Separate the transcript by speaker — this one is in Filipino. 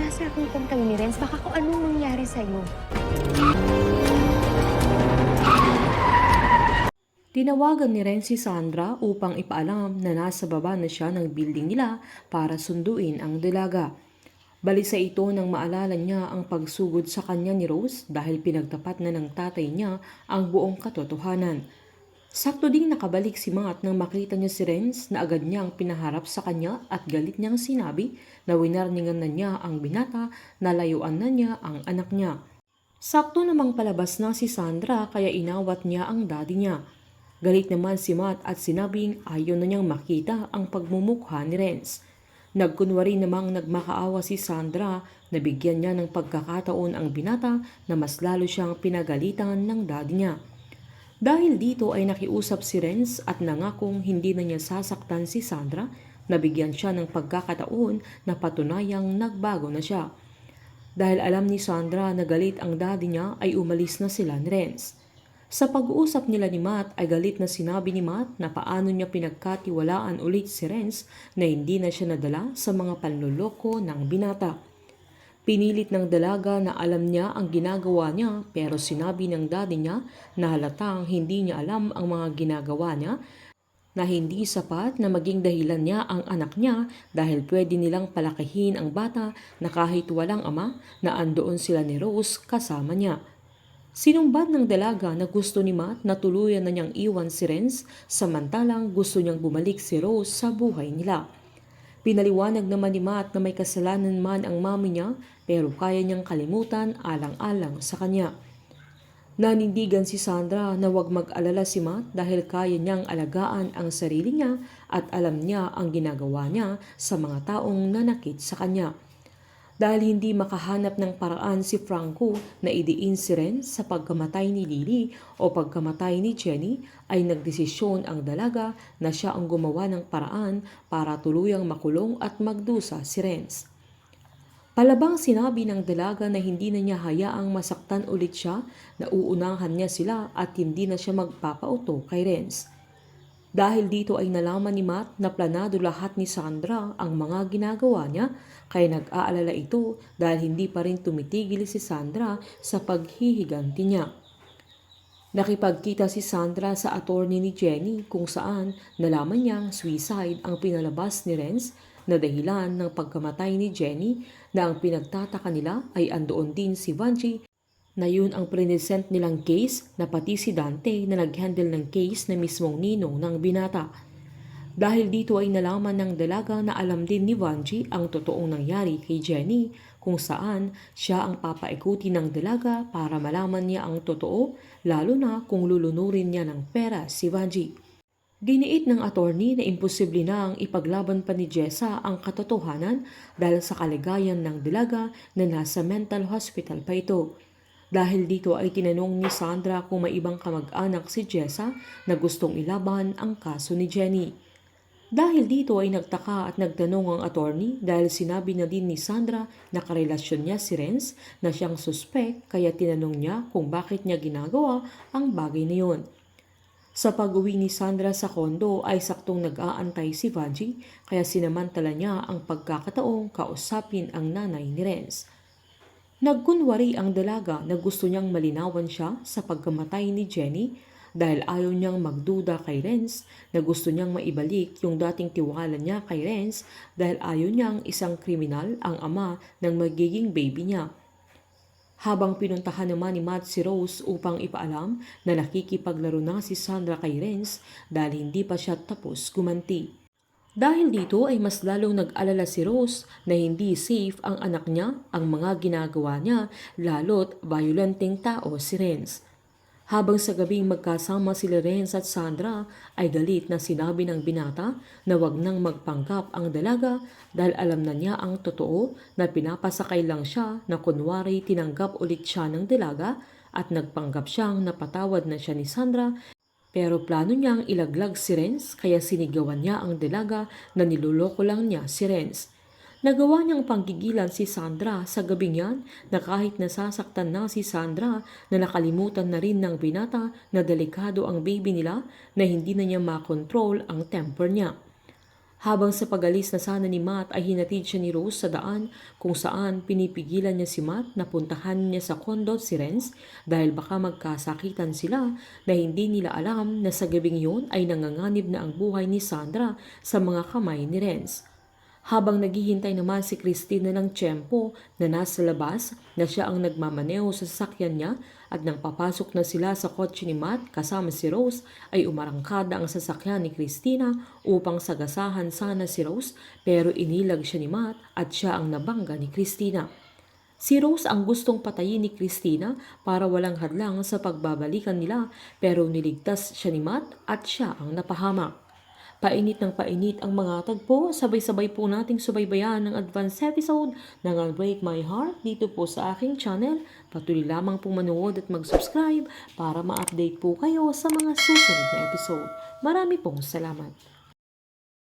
Speaker 1: wala sa akin kontang ni Renz. Baka kung anong mangyari sa'yo.
Speaker 2: Tinawagan ni Ren si Sandra upang ipaalam na nasa baba na siya ng building nila para sunduin ang dalaga. Balisa ito nang maalala niya ang pagsugod sa kanya ni Rose dahil pinagtapat na ng tatay niya ang buong katotohanan. Sakto ding nakabalik si Matt nang makita niya si Renz na agad niyang pinaharap sa kanya at galit niyang sinabi na winarningan na niya ang binata na layuan na niya ang anak niya. Sakto namang palabas na si Sandra kaya inawat niya ang daddy niya. Galit naman si Matt at sinabing ayaw na niyang makita ang pagmumukha ni Renz. Nagkunwari namang nagmakaawa si Sandra na bigyan niya ng pagkakataon ang binata na mas lalo siyang pinagalitan ng daddy niya. Dahil dito ay nakiusap si Renz at nangakong hindi na niya sasaktan si Sandra na bigyan siya ng pagkakataon na patunayang nagbago na siya. Dahil alam ni Sandra na galit ang daddy niya ay umalis na sila ni Renz. Sa pag-uusap nila ni Matt ay galit na sinabi ni Matt na paano niya pinagkatiwalaan ulit si Renz na hindi na siya nadala sa mga panloloko ng binata. Pinilit ng dalaga na alam niya ang ginagawa niya pero sinabi ng daddy niya na halatang hindi niya alam ang mga ginagawa niya na hindi sapat na maging dahilan niya ang anak niya dahil pwede nilang palakihin ang bata na kahit walang ama na andoon sila ni Rose kasama niya. Sinumbad ng dalaga na gusto ni Matt na tuluyan na niyang iwan si Renz samantalang gusto niyang bumalik si Rose sa buhay nila. Pinaliwanag naman ni Matt na may kasalanan man ang mami niya pero kaya niyang kalimutan alang-alang sa kanya. Nanindigan si Sandra na huwag mag-alala si Matt dahil kaya niyang alagaan ang sarili niya at alam niya ang ginagawa niya sa mga taong nanakit sa kanya. Dahil hindi makahanap ng paraan si Franco na idiin si Renz sa pagkamatay ni Lily o pagkamatay ni Jenny ay nagdesisyon ang dalaga na siya ang gumawa ng paraan para tuluyang makulong at magdusa si Renz. Palabang sinabi ng dalaga na hindi na niya hayaang masaktan ulit siya na uunahan niya sila at hindi na siya magpapauto kay Renz. Dahil dito ay nalaman ni Matt na planado lahat ni Sandra ang mga ginagawa niya kaya nag-aalala ito dahil hindi pa rin tumitigil si Sandra sa paghihiganti niya. Nakipagkita si Sandra sa attorney ni Jenny kung saan nalaman niyang suicide ang pinalabas ni Renz na dahilan ng pagkamatay ni Jenny na ang pinagtataka nila ay andoon din si Vanjie na yun ang present nilang case na pati si Dante na nag-handle ng case na mismong ninong ng binata. Dahil dito ay nalaman ng dalaga na alam din ni Vanjie ang totoong nangyari kay Jenny kung saan siya ang papaikuti ng dalaga para malaman niya ang totoo lalo na kung lulunurin niya ng pera si Vanjie. Giniit ng attorney na imposible na ang ipaglaban pa ni Jessa ang katotohanan dahil sa kaligayan ng dalaga na nasa mental hospital pa ito. Dahil dito ay tinanong ni Sandra kung may ibang kamag-anak si Jessa na gustong ilaban ang kaso ni Jenny. Dahil dito ay nagtaka at nagtanong ang attorney dahil sinabi na din ni Sandra na karelasyon niya si Renz na siyang suspek kaya tinanong niya kung bakit niya ginagawa ang bagay na yun. Sa pag-uwi ni Sandra sa kondo ay saktong nag-aantay si Vanjie kaya sinamantala niya ang pagkakataong kausapin ang nanay ni Renz. Nagkunwari ang dalaga na gusto niyang malinawan siya sa pagkamatay ni Jenny dahil ayaw niyang magduda kay Renz na gusto niyang maibalik yung dating tiwala niya kay Renz dahil ayaw niyang isang kriminal ang ama ng magiging baby niya. Habang pinuntahan naman ni Matt si Rose upang ipaalam na nakikipaglaro na si Sandra kay Renz dahil hindi pa siya tapos gumanti. Dahil dito ay mas lalong nag-alala si Rose na hindi safe ang anak niya, ang mga ginagawa niya, lalo't violenteng tao si Renz. Habang sa gabing magkasama sila Renz at Sandra ay galit na sinabi ng binata na wag nang magpanggap ang dalaga dahil alam na niya ang totoo na pinapasakay lang siya na kunwari tinanggap ulit siya ng dalaga at nagpanggap siyang napatawad na siya ni Sandra. Pero plano niyang ilaglag si Renz kaya sinigawan niya ang dalaga na niloloko lang niya si Renz. Nagawa niyang panggigilan si Sandra sa gabing yan na kahit nasasaktan na si Sandra na nakalimutan na rin ng binata na delikado ang baby nila na hindi na niya makontrol ang temper niya. Habang sa pag-alis na sana ni Matt ay hinatid siya ni Rose sa daan kung saan pinipigilan niya si Matt na puntahan niya sa kondo si Renz dahil baka magkasakitan sila na hindi nila alam na sa gabing yun ay nanganganib na ang buhay ni Sandra sa mga kamay ni Renz. Habang naghihintay naman si Christina ng tiyempo na nasa labas na siya ang nagmamaneho sa sasakyan niya at nang papasok na sila sa kotse ni Matt kasama si Rose ay umarangkada ang sasakyan ni Christina upang sagasahan sana si Rose pero inilag siya ni Matt at siya ang nabangga ni Christina. Si Rose ang gustong patayin ni Christina para walang hadlang sa pagbabalikan nila pero niligtas siya ni Matt at siya ang napahamak. Painit ng painit ang mga tagpo, sabay-sabay po nating subaybayan ng advance episode ng Unbreak My Heart dito po sa aking channel. Patuloy lamang pong manood at mag-subscribe para ma-update po kayo sa mga susunod na episode. Marami pong salamat.